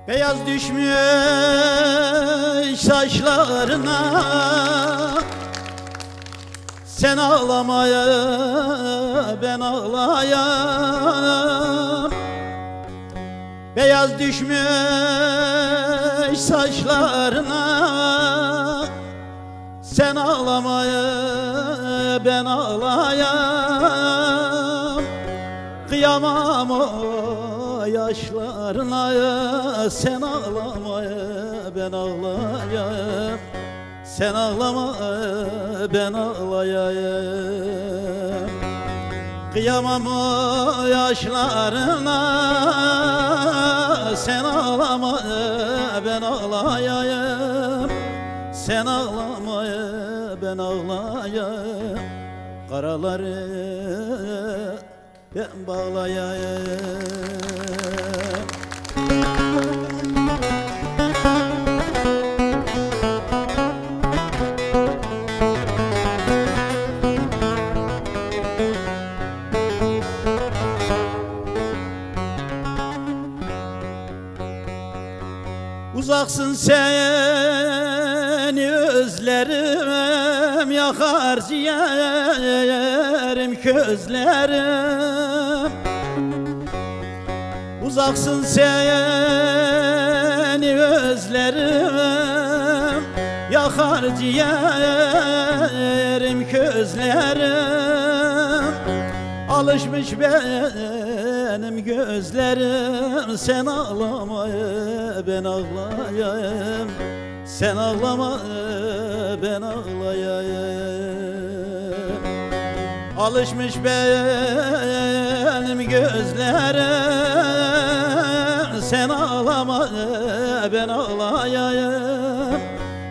Beyaz düşmüş saçlarına, sen ağlamaya ben ağlayayım. Beyaz düşmüş saçlarına, sen ağlamaya ben ağlayayım. Kıyamam o yaşlarına, sen ağlamaya ben ağlayayım. Sen ağlama ben ağlayayım. Kıyamam o yaşlarına, sen ağlama ben ağlayayım. Sen ağlama ben ağlayayım. Karaları ben bağlayayım. Uzaksın seni özlerim, yakar ciğerim közlerim. Uzaksın seni özlerim, yakar ciğerim közlerim. Alışmış benim gözlerim, sen ağlamaya ben ağlayayım. Sen ağlama ben ağlayayım. Alışmış benim gözlerim, sen ağlama ben ağlayayım.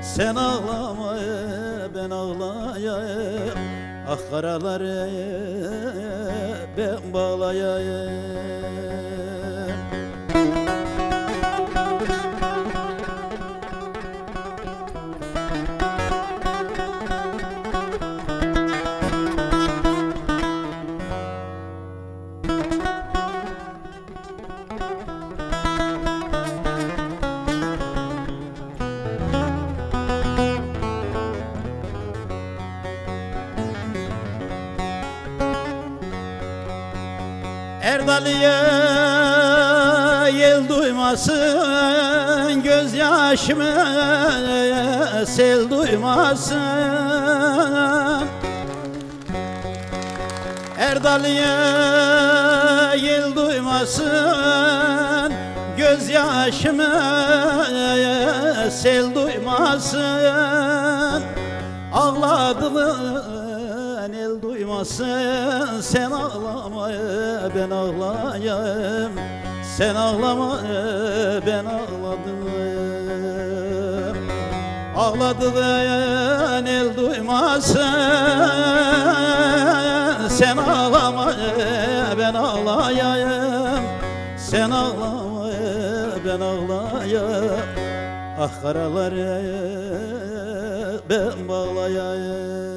Sen ağlama ben ağlayayım. Ah karaları ben bağlayayım. Erdaliye yel duymasın, gözyaşımı sel duymasın. Erdaliye yel duymasın, gözyaşımı sel duymasın. Ağladığın el duymasın, sen ağlama ben ağlayayım. Sen ağlama ben ağladım. Ağladığın el duymasın, sen ağlama ben ağlayayım. Sen ağlama ben ağlayayım. Ah karaları ben bağlayayım.